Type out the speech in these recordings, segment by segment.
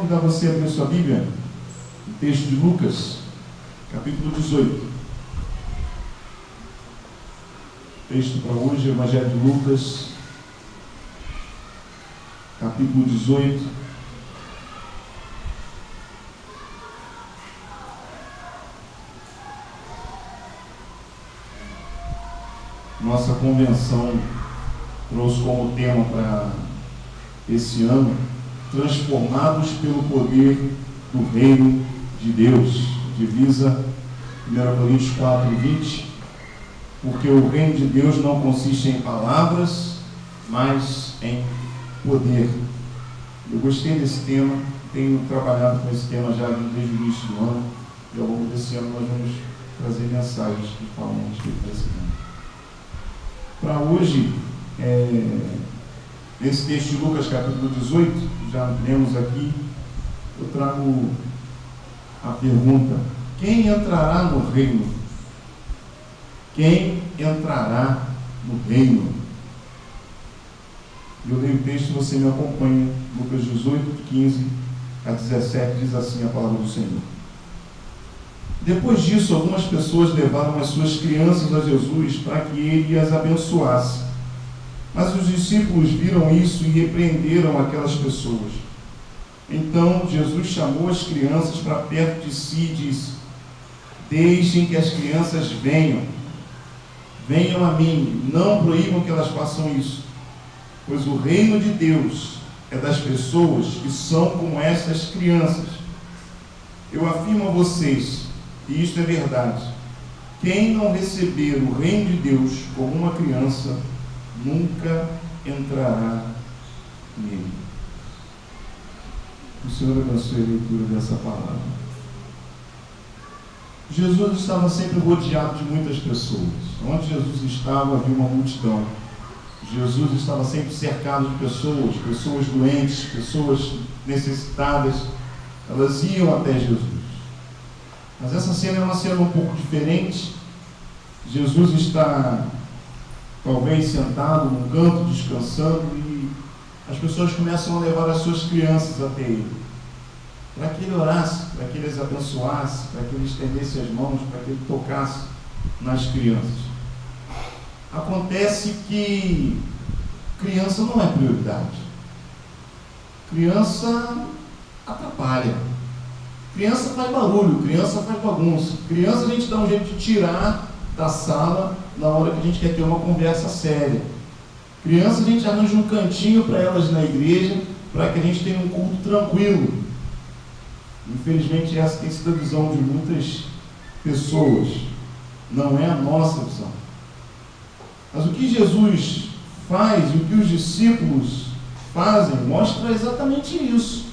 convidar você a abrir sua Bíblia, o texto de Lucas, capítulo 18. O texto para hoje é o Evangelho de Lucas, capítulo 18. Nossa convenção trouxe como tema para esse ano: transformados pelo poder do reino de Deus. Divisa 1 Coríntios 4:20, porque o reino de Deus não consiste em palavras, mas em poder. Eu gostei desse tema, tenho trabalhado com esse tema já desde o início do ano, e ao longo desse ano nós vamos trazer mensagens que falam a respeito desse tema. Para hoje, nesse texto de Lucas capítulo 18, já lemos aqui, eu trago a pergunta: quem entrará no reino? Quem entrará no reino? Eu leio o texto, você me acompanha. Lucas 18, 15 a 17, diz assim a palavra do Senhor. Depois disso, algumas pessoas levaram as suas crianças a Jesus para que ele as abençoasse. Mas os discípulos viram isso e repreenderam aquelas pessoas. Então Jesus chamou as crianças para perto de si e disse: deixem que as crianças venham a mim, não proíbam que elas façam isso, pois o reino de Deus é das pessoas que são como essas crianças. Eu afirmo a vocês, e isto é verdade: quem não receber o reino de Deus como uma criança, nunca entrará nele. O Senhor abençoe a leitura dessa palavra. Jesus estava sempre rodeado de muitas pessoas. Onde Jesus estava, havia uma multidão. Jesus estava sempre cercado de pessoas doentes, pessoas necessitadas. Elas iam até Jesus. Mas essa cena é uma cena um pouco diferente. Jesus está talvez sentado num canto, descansando, e as pessoas começam a levar as suas crianças até ele, para que ele orasse, para que ele as abençoasse, para que ele estendesse as mãos, para que ele tocasse nas crianças. Acontece que criança não é prioridade. Criança atrapalha. Criança faz barulho, criança faz bagunça. Criança a gente dá um jeito de tirar da sala na hora que a gente quer ter uma conversa séria. Criança a gente arranja um cantinho para elas na igreja, para que a gente tenha um culto tranquilo. Infelizmente essa tem sido a visão de muitas pessoas. Não é a nossa visão. Mas o que Jesus faz e o que os discípulos fazem mostra exatamente isso.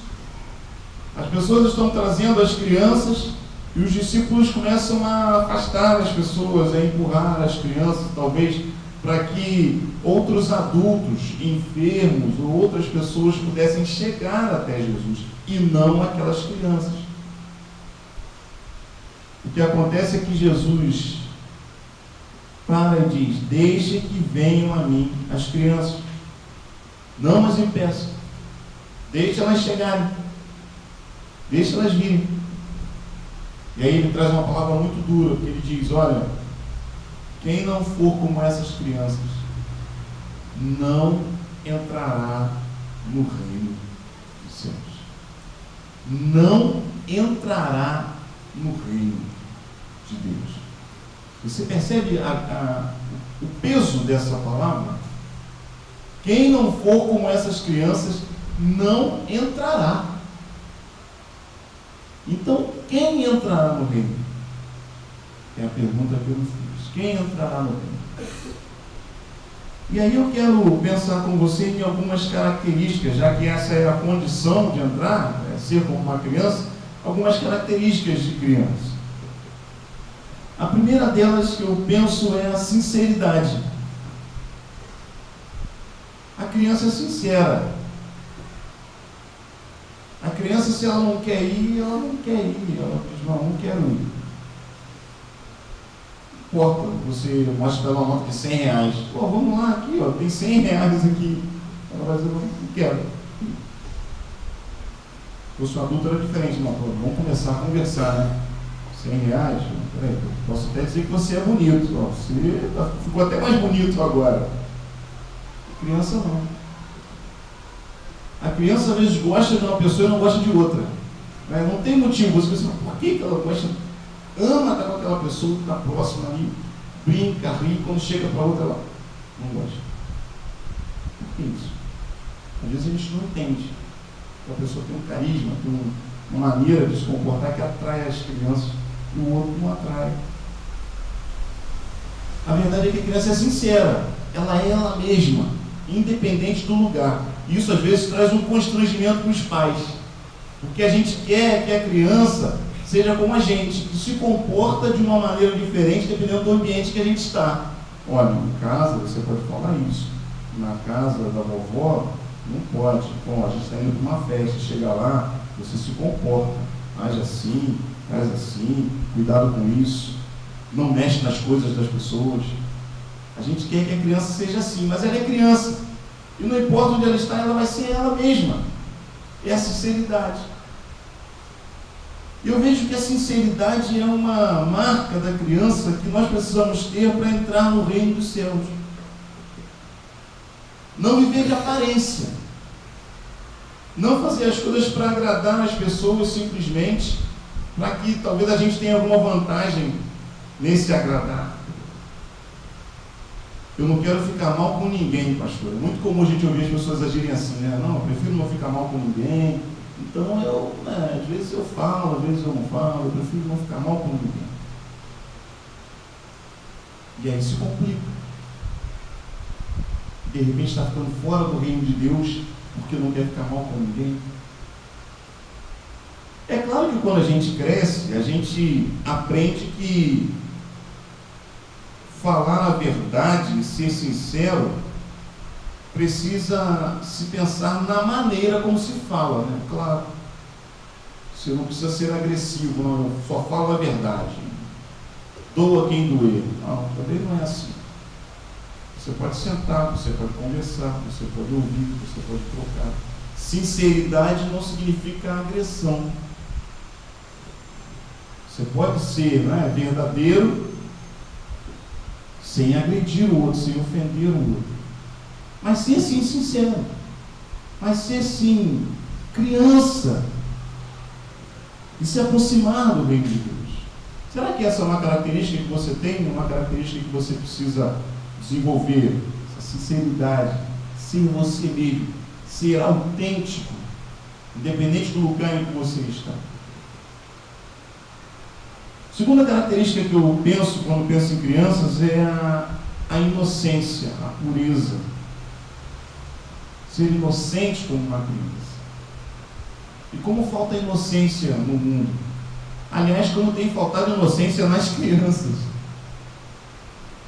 As pessoas estão trazendo as crianças e os discípulos começam a afastar as pessoas, a empurrar as crianças, talvez para que outros adultos, enfermos ou outras pessoas pudessem chegar até Jesus, e não aquelas crianças. O que acontece é que Jesus para e diz: deixe que venham a mim as crianças, não as impeçam, deixe elas chegarem, deixe elas virem. E aí ele traz uma palavra muito dura, porque ele diz: olha, quem não for como essas crianças não entrará no reino dos céus. Não entrará no reino de Deus. Você percebe o peso dessa palavra? Quem não for como essas crianças não entrará. Então, quem entrará no reino? É a pergunta que eu fiz. Quem entrará no reino? E aí eu quero pensar com você em algumas características, já que essa é a condição de entrar, ser como uma criança, algumas características de criança. A primeira delas que eu penso é a sinceridade. A criança é sincera. A criança, se ela não quer ir, ela não quer ir. Ela diz: não quero ir. Importa, você mostra para ela uma nota de R$100. Pô, vamos lá, aqui, ó, tem R$100 aqui. Ela vai dizer: não quero. Se fosse um adulto era diferente, não, vamos começar a conversar, né? R$100, peraí, posso até dizer que você é bonito, ó, você ficou até mais bonito agora. A criança não. A criança às vezes gosta de uma pessoa e não gosta de outra. Né? Não tem motivo, você pensa, por que ela gosta? Ama estar com aquela pessoa que está próxima ali, brinca, ri, quando chega para outra ela não gosta. Por que isso? Às vezes a gente não entende. A pessoa tem um carisma, tem uma maneira de se comportar que atrai as crianças e o outro não atrai. A verdade é que a criança é sincera, ela é ela mesma, independente do lugar. E isso às vezes traz um constrangimento para os pais, porque a gente quer que a criança seja como a gente, que se comporta de uma maneira diferente dependendo do ambiente que a gente está. Olha, em casa você pode falar isso, na casa da vovó não pode. Bom, a gente está indo para uma festa, chega lá, você se comporta, age assim, faz assim, cuidado com isso, não mexe nas coisas das pessoas. A gente quer que a criança seja assim, mas ela é criança, e não importa onde ela está, ela vai ser ela mesma. É a sinceridade. Eu vejo que a sinceridade é uma marca da criança que nós precisamos ter para entrar no reino dos céus. Não viver de aparência. Não fazer as coisas para agradar as pessoas simplesmente, para que talvez a gente tenha alguma vantagem nesse agradar. Eu não quero ficar mal com ninguém, pastor. É muito comum a gente ouvir as pessoas agirem assim, né? Não, eu prefiro não ficar mal com ninguém. Então às vezes eu falo, às vezes eu não falo, eu prefiro não ficar mal com ninguém. E aí se complica. De repente está ficando fora do reino de Deus porque não quer ficar mal com ninguém. É claro que quando a gente cresce, a gente aprende que falar a verdade e ser sincero precisa se pensar na maneira como se fala, né? Claro. Você não precisa ser agressivo, não, eu só falo a verdade. Doa quem doer. Não, também não é assim. Você pode sentar, você pode conversar, você pode ouvir, você pode trocar. Sinceridade não significa agressão. Você pode ser, né, verdadeiro sem agredir o outro, sem ofender o outro. Mas ser sim sincero. Mas ser sim criança. E se aproximar do reino de Deus. Será que essa é uma característica que você tem? Uma característica que você precisa desenvolver? Essa sinceridade. Ser você mesmo. Ser autêntico. Independente do lugar em que você está. Segunda característica que eu penso quando penso em crianças é a inocência, a pureza. Ser inocente como uma criança. E como falta inocência no mundo? Aliás, como tem faltado inocência nas crianças.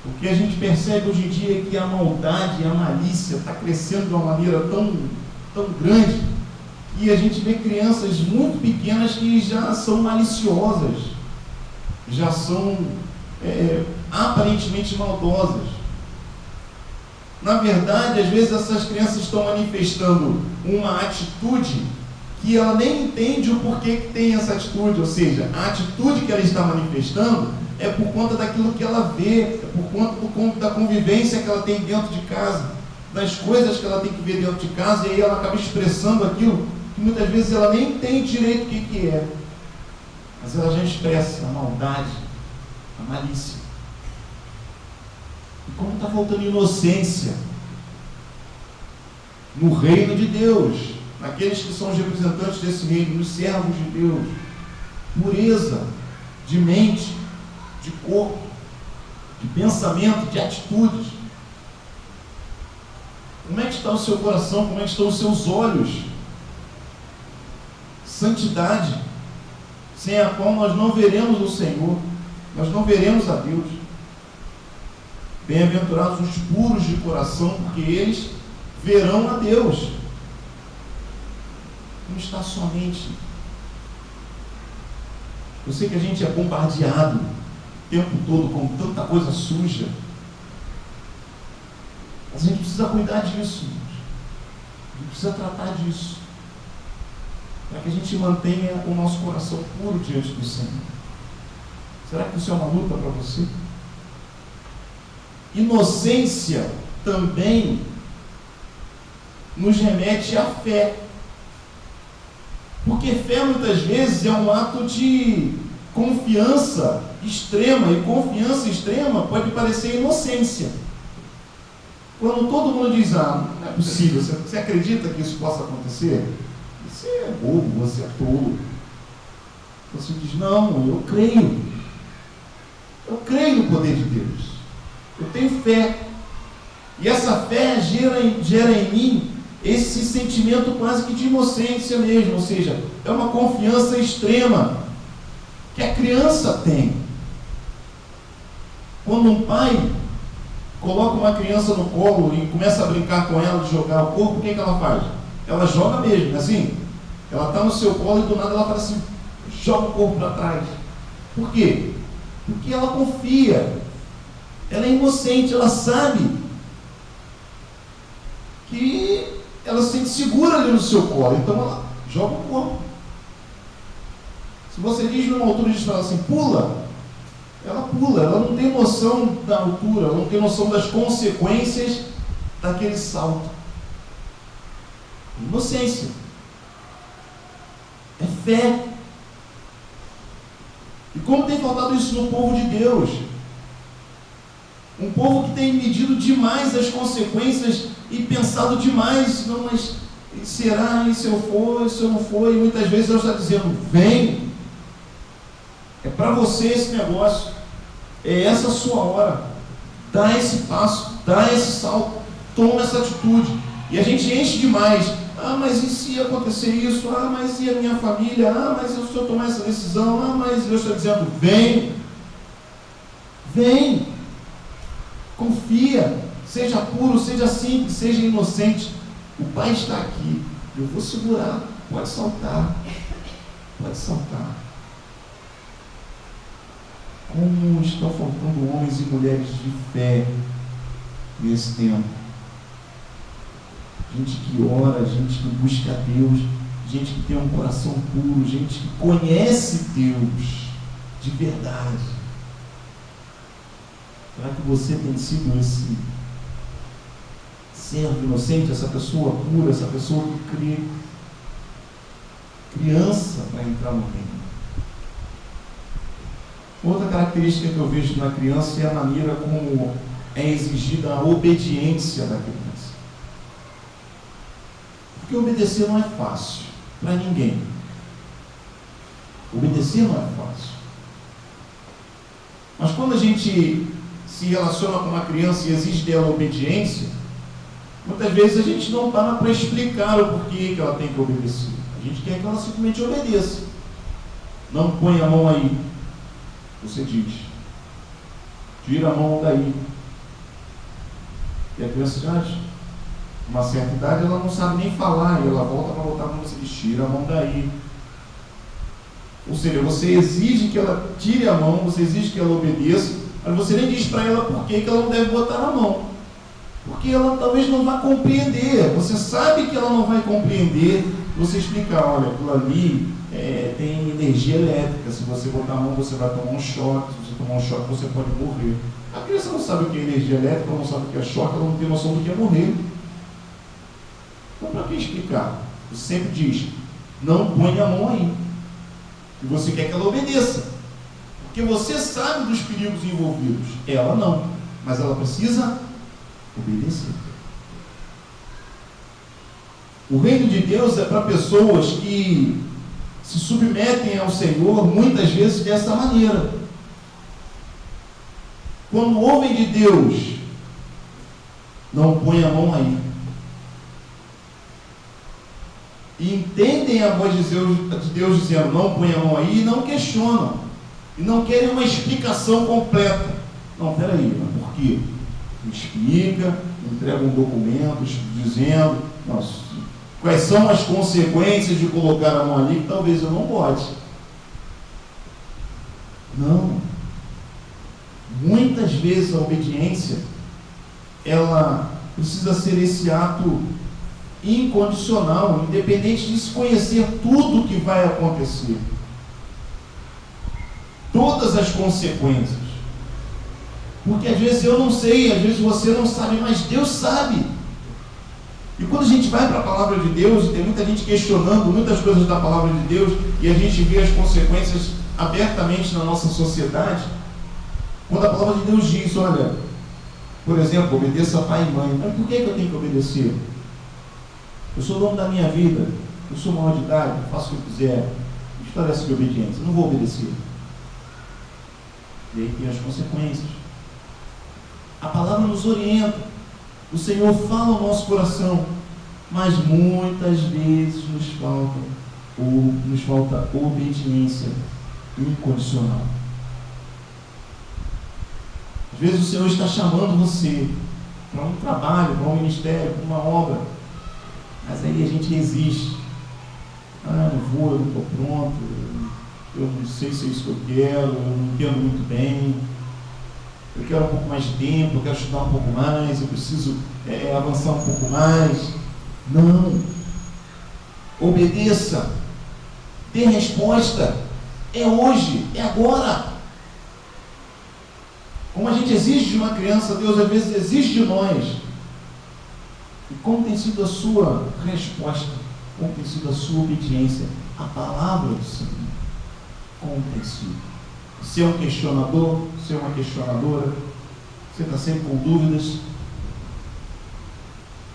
Porque a gente percebe hoje em dia que a maldade e a malícia está crescendo de uma maneira tão grande, e a gente vê crianças muito pequenas que já são maliciosas, já são aparentemente maldosas. Na verdade, às vezes essas crianças estão manifestando uma atitude que ela nem entende o porquê que tem essa atitude, ou seja, a atitude que ela está manifestando é por conta daquilo que ela vê, é por conta da convivência que ela tem dentro de casa, das coisas que ela tem que ver dentro de casa, e aí ela acaba expressando aquilo que muitas vezes ela nem entende direito o que é, mas ela já expressa a maldade, a malícia. E como está faltando inocência no reino de Deus, naqueles que são os representantes desse reino, nos servos de Deus, pureza de mente, de corpo, de pensamento, de atitudes. Como é que está o seu coração? Como é que estão os seus olhos? Santidade, sem a qual nós não veremos o Senhor, nós não veremos a Deus. Bem-aventurados os puros de coração, porque eles verão a Deus. Como está a sua mente? Eu sei que a gente é bombardeado o tempo todo com tanta coisa suja, mas a gente precisa cuidar disso, a gente precisa tratar disso. para que a gente mantenha o nosso coração puro diante do Senhor. Será que isso é uma luta para você? Inocência também nos remete à fé. Porque fé muitas vezes é um ato de confiança extrema, e confiança extrema pode parecer inocência. Quando todo mundo diz, não é possível, você acredita que isso possa acontecer? Você é bobo, você é tolo. Você diz, não, eu creio. Eu creio no poder de Deus. Eu tenho fé. E essa fé gera em mim esse sentimento quase que de inocência mesmo, ou seja, é uma confiança extrema que a criança tem. Quando um pai coloca uma criança no colo e começa a brincar com ela, de jogar o corpo, o que ela faz? Ela joga mesmo, não é assim? Ela está no seu colo e do nada ela faz assim, joga o corpo para trás. Por quê? Porque ela confia, ela é inocente, ela sabe que ela se sente segura ali no seu colo, então ela joga o corpo. Se você diz numa altura de ela assim, pula, ela não tem noção da altura, ela não tem noção das consequências daquele salto. Inocência. É fé. E como tem faltado isso no povo de Deus? Um povo que tem medido demais as consequências e pensado demais, não, mas será, e se eu for, e se eu não for, e muitas vezes Deus está dizendo, vem, é para você esse negócio, é essa a sua hora, dá esse passo, dá esse salto, toma essa atitude, e a gente enche demais, mas e se acontecer isso, mas e a minha família, mas se eu tomar essa decisão, mas Deus está dizendo, vem, confia, seja puro, seja simples, seja inocente, o Pai está aqui, eu vou segurar, pode saltar. Como estão faltando homens e mulheres de fé nesse tempo? Gente que ora, gente que busca a Deus, gente que tem um coração puro, gente que conhece Deus de verdade. Será que você tem sido esse servo inocente, essa pessoa pura, essa pessoa que crê? Criança para entrar no reino. Outra característica que eu vejo na criança é a maneira como é exigida a obediência da criança. Porque obedecer não é fácil para ninguém. Obedecer não é fácil. Mas quando a gente se relaciona com uma criança e exige dela obediência, muitas vezes a gente não para para explicar o porquê que ela tem que obedecer. A gente quer que ela simplesmente obedeça. Não põe a mão aí. Você diz. Tira a mão daí. E a criança já, uma certa idade, ela não sabe nem falar, e ela volta para botar a mão, você diz, tira a mão daí. Ou seja, você exige que ela tire a mão, você exige que ela obedeça, mas você nem diz para ela por que ela não deve botar a mão. Porque ela talvez não vá compreender. Você sabe que ela não vai compreender. Você explica, olha, aquilo ali tem energia elétrica. Se você botar a mão, você vai tomar um choque. Se você tomar um choque, você pode morrer. A criança não sabe o que é energia elétrica, ela não sabe o que é choque, ela não tem noção do que é morrer. Então, para que explicar? Você sempre diz, não põe a mão aí. E você quer que ela obedeça. Porque você sabe dos perigos envolvidos. Ela não. Mas ela precisa obedecer. O reino de Deus é para pessoas que se submetem ao Senhor muitas vezes dessa maneira. Quando ouvem de Deus, não põe a mão aí. E entendem a voz de Deus dizendo, não põe a mão aí, e não questionam. E não querem uma explicação completa. Não, peraí, mas por quê? Explica, entrega um documento dizendo, quais são as consequências de colocar a mão ali, que talvez eu não bote. Não. Muitas vezes a obediência, ela precisa ser esse ato incondicional, independente de se conhecer tudo o que vai acontecer. Todas as consequências. Porque às vezes eu não sei, às vezes você não sabe, mas Deus sabe. E quando a gente vai para a palavra de Deus, e tem muita gente questionando muitas coisas da palavra de Deus, e a gente vê as consequências abertamente na nossa sociedade, quando a palavra de Deus diz, olha, por exemplo, obedeça a pai e mãe, mas por que eu tenho que obedecer? Eu sou dono da minha vida, eu sou maior de idade, faço o que eu quiser. Que história é essa de obediência? Eu não vou obedecer. E aí tem as consequências. A palavra nos orienta, o Senhor fala ao nosso coração, mas muitas vezes nos falta obediência incondicional. Às vezes o Senhor está chamando você para um trabalho, para um ministério, para uma obra, mas aí a gente resiste. Não vou, eu não estou pronto, eu não sei se é isso que eu quero, eu não entendo muito bem, eu quero um pouco mais de tempo, eu quero estudar um pouco mais, eu preciso avançar um pouco mais. Não. Obedeça. Dê resposta. É hoje, é agora. Como a gente exige de uma criança, Deus às vezes exige de nós. E como tem sido a sua resposta? Como tem sido a sua obediência à palavra do Senhor? Como tem sido? Você é um questionador? Você é uma questionadora? Você está sempre com dúvidas?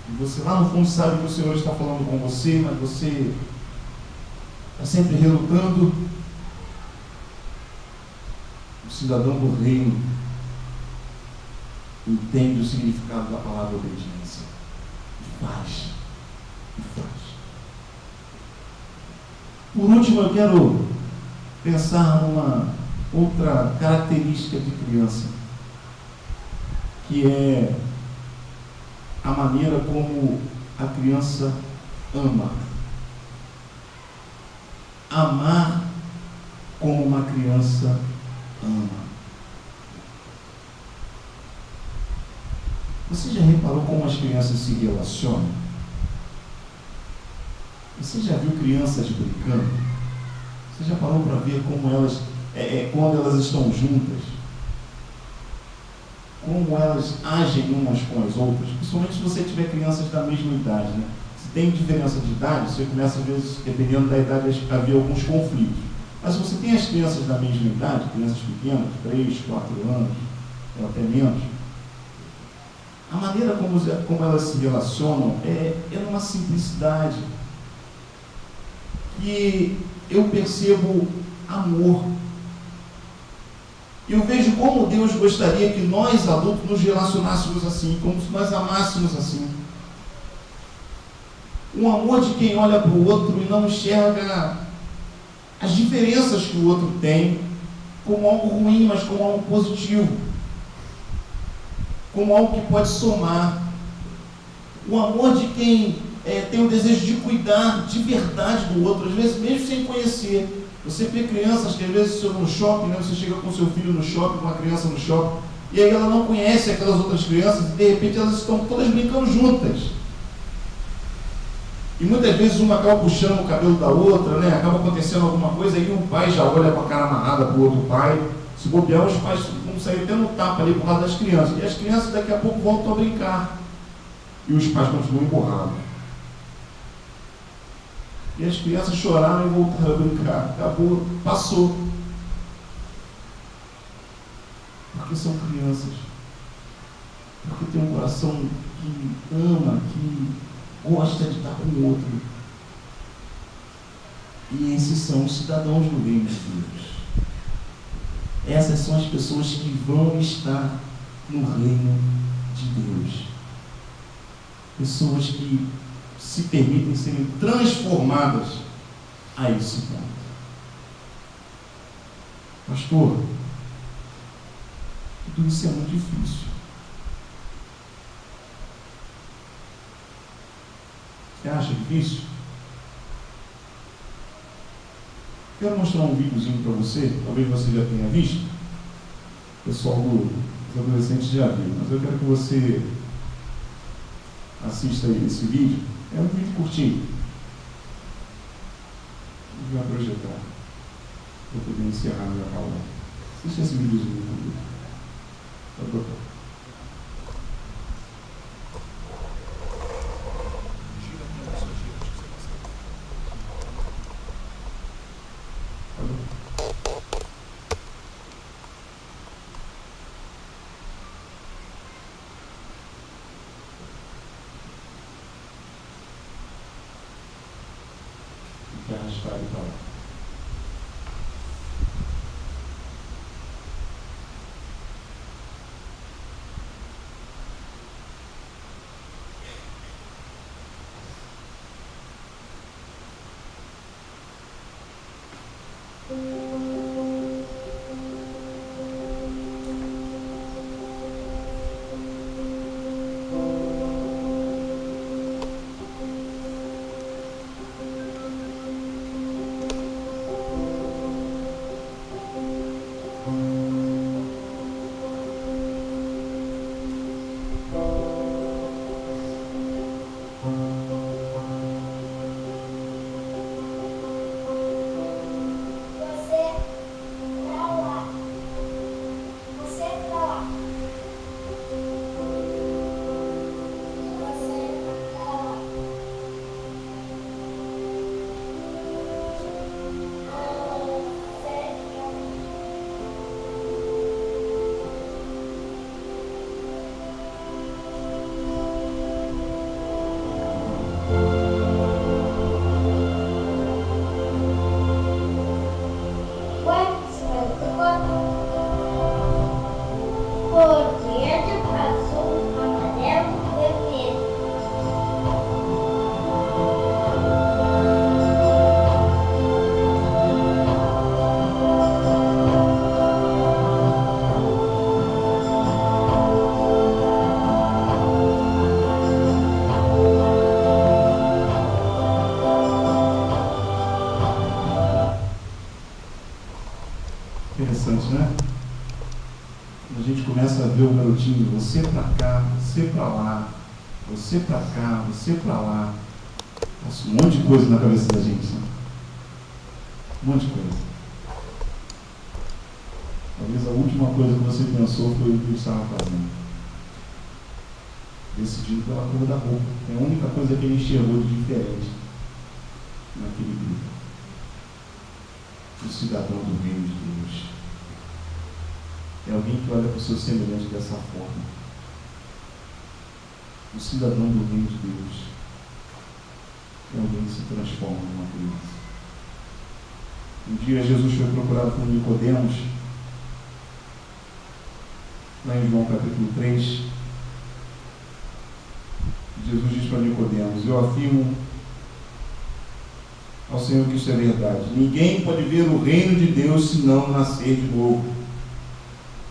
E você lá no fundo sabe que o Senhor está falando com você, mas você está sempre relutando? O cidadão do reino entende o significado da palavra obediência. E faz. Por último, eu quero pensar numa outra característica de criança, que é a maneira como a criança ama. Amar como uma criança ama. Você já reparou como as crianças se relacionam? Você já viu crianças brincando? Você já parou para ver como elas, quando elas estão juntas, como elas agem umas com as outras? Principalmente se você tiver crianças da mesma idade, né? Se tem diferença de idade, você começa, às vezes, dependendo da idade, a haver alguns conflitos. Mas se você tem as crianças da mesma idade, crianças pequenas, 3, 4 anos, ou até menos, a maneira como elas se relacionam é numa simplicidade que eu percebo amor. Eu vejo como Deus gostaria que nós adultos nos relacionássemos assim, como se nós amássemos assim. Um amor de quem olha para o outro e não enxerga as diferenças que o outro tem como algo ruim, mas como algo positivo, como algo que pode somar. O amor de quem tem o desejo de cuidar de verdade do outro, às vezes mesmo sem conhecer. Você vê crianças que às vezes no shopping, né, você chega com seu filho no shopping, com uma criança no shopping, e aí ela não conhece aquelas outras crianças, e de repente elas estão todas brincando juntas. E muitas vezes uma acaba puxando o cabelo da outra, né? Acaba acontecendo alguma coisa, aí um pai já olha com a cara amarrada para o outro pai. Se bobear, os pais vão sair até no tapa ali por causa das crianças. E as crianças daqui a pouco voltam a brincar. E os pais continuam emburrados. E as crianças choraram e voltaram a brincar. Acabou, passou. Porque são crianças. Porque tem um coração que ama, que gosta de estar com o outro. E esses são os cidadãos do reino de Deus. Essas são as pessoas que vão estar no reino de Deus. Pessoas que se permitem serem transformadas a esse ponto. Pastor, tudo isso é muito difícil. Você acha difícil? Quero mostrar um videozinho para você, talvez você já tenha visto. O pessoal dos adolescentes já viu, mas eu quero que você assista esse vídeo. É um vídeo curtinho. Vai projetar. Vou poder encerrar minha aula. Assista esse videozinho comigo. Tá bom? Arrastar e tal. Interessante, né? A gente começa a ver o garotinho, você pra cá, você pra lá, você pra cá, você pra lá. Passa um monte de coisa na cabeça da gente, né? Um monte de coisa. Talvez a última coisa que você pensou foi o que ele estava fazendo. Decidido pela cor da roupa. É a única coisa que ele enxergou de diferente naquele grupo. O cidadão do reino de Deus. É alguém que olha para o seu semelhante dessa forma. O cidadão do reino de Deus é alguém que se transforma numa criança. Um dia Jesus foi procurado por Nicodemos, lá em João capítulo 3. Jesus diz para Nicodemos: eu afirmo ao Senhor que isso é verdade. Ninguém pode ver o reino de Deus se não nascer de novo.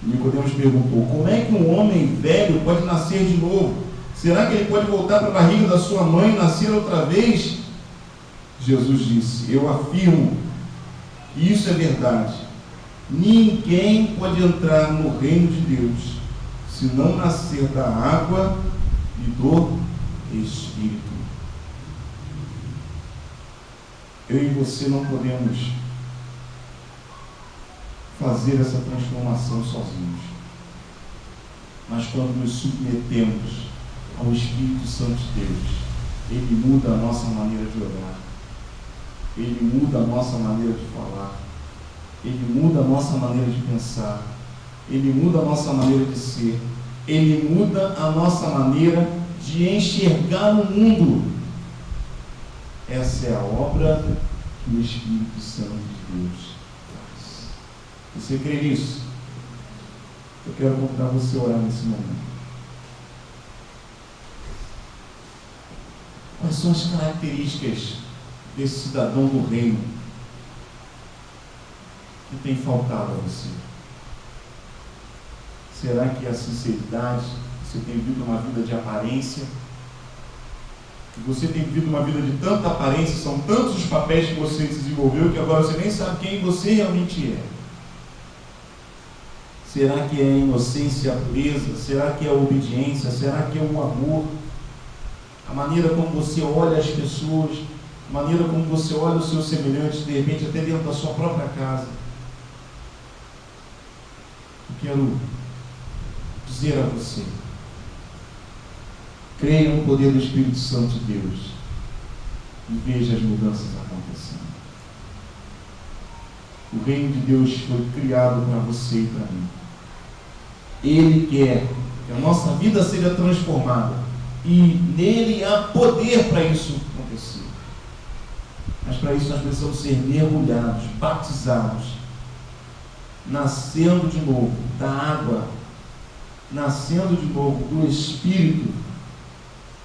Nicodemos perguntou: como é que um homem velho pode nascer de novo? Será que ele pode voltar para a barriga da sua mãe e nascer outra vez? Jesus disse: eu afirmo que isso é verdade. Ninguém pode entrar no reino de Deus se não nascer da água e do Espírito. Eu e você não podemos fazer essa transformação sozinhos. Mas quando nos submetemos ao Espírito Santo de Deus, Ele muda a nossa maneira de olhar, Ele muda a nossa maneira de falar, Ele muda a nossa maneira de pensar, Ele muda a nossa maneira de ser, Ele muda a nossa maneira de enxergar o mundo. Essa é a obra que o Espírito Santo de Deus faz. Você crê nisso? Eu quero convidar você a orar nesse momento. Quais são as características desse cidadão do reino que tem faltado a você? Será que a sinceridade? Você tem vivido uma vida de aparência? Você tem vivido uma vida de tanta aparência, são tantos os papéis que você desenvolveu que agora você nem sabe quem você realmente é. Será que é a inocência, a pureza? Será que é a obediência? Será que é o amor? a maneira como você olha as pessoas, a maneira como você olha os seus semelhantes, de repente até dentro da sua própria casa. Eu quero dizer a você: creia no poder do Espírito Santo de Deus e veja as mudanças acontecendo. O reino de Deus foi criado para você e para mim. Ele quer que a nossa vida seja transformada e nele há poder para isso acontecer. Mas para isso nós precisamos ser mergulhados, batizados, nascendo de novo da água, nascendo de novo do Espírito,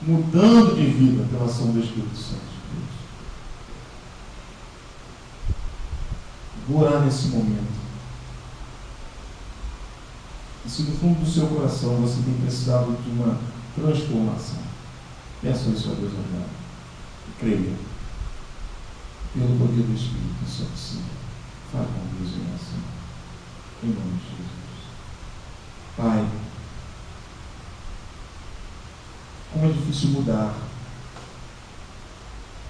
mudando de vida pela ação do Espírito Santo de Deus. Vou orar nesse momento. E se no fundo do seu coração você tem precisado de uma transformação, peça isso a Deus agora. E creia. Pelo poder do Espírito, isso é possível. Fale com Deus em oração. Em nome de Jesus. Pai, como é difícil mudar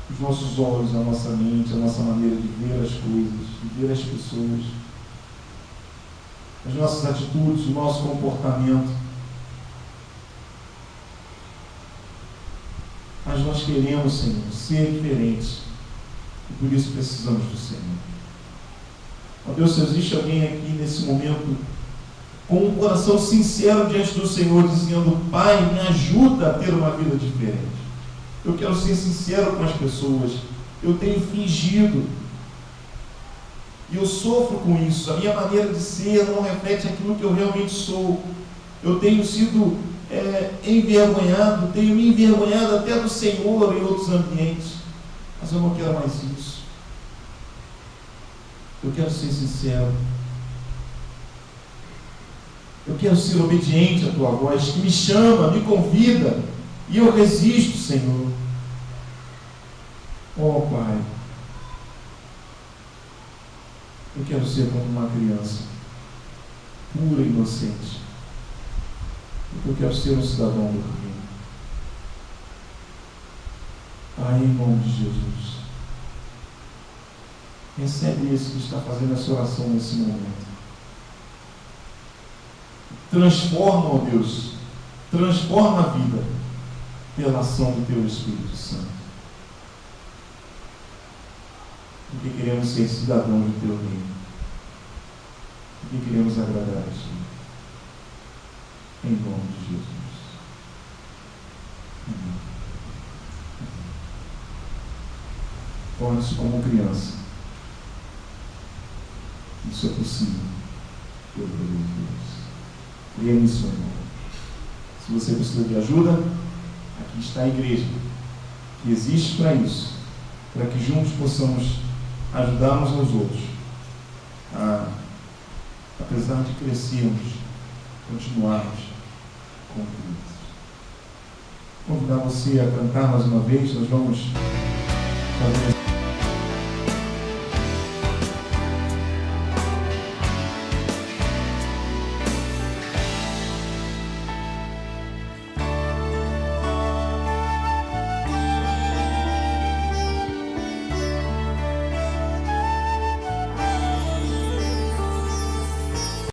os nossos olhos, a nossa mente, a nossa maneira de ver as coisas, de ver as pessoas, as nossas atitudes, o nosso comportamento. Mas nós queremos, Senhor, ser diferentes e por isso precisamos do Senhor. Ó Deus, se existe alguém aqui nesse momento com um coração sincero diante do Senhor, dizendo: Pai, me ajuda a ter uma vida diferente. Eu quero ser sincero com as pessoas. Eu tenho fingido. E eu sofro com isso. A minha maneira de ser não reflete aquilo que eu realmente sou. Eu tenho sido envergonhado, tenho me envergonhado até do Senhor em outros ambientes. Mas eu não quero mais isso. Eu quero ser sincero. Eu quero ser obediente à Tua voz, que me chama, me convida, e eu resisto, Senhor. Oh, Pai, eu quero ser como uma criança, pura e inocente, porque eu quero ser um cidadão do reino. Pai, em nome de Jesus, recebe esse que está fazendo essa oração nesse momento. Transforma, ó Deus, transforma a vida pela ação do Teu Espírito Santo. Porque queremos ser cidadãos do Teu reino. Porque queremos agradar a Ti. Em nome de Jesus. Amém. Torne-se como criança. Isso é possível pelo poder de Deus. Creia nisso, irmão. Se você precisa de ajuda, aqui está a igreja, que existe para isso, para que juntos possamos ajudar uns aos outros a, apesar de crescermos, continuarmos com Cristo. Convidar você a cantar mais uma vez. Nós vamos fazer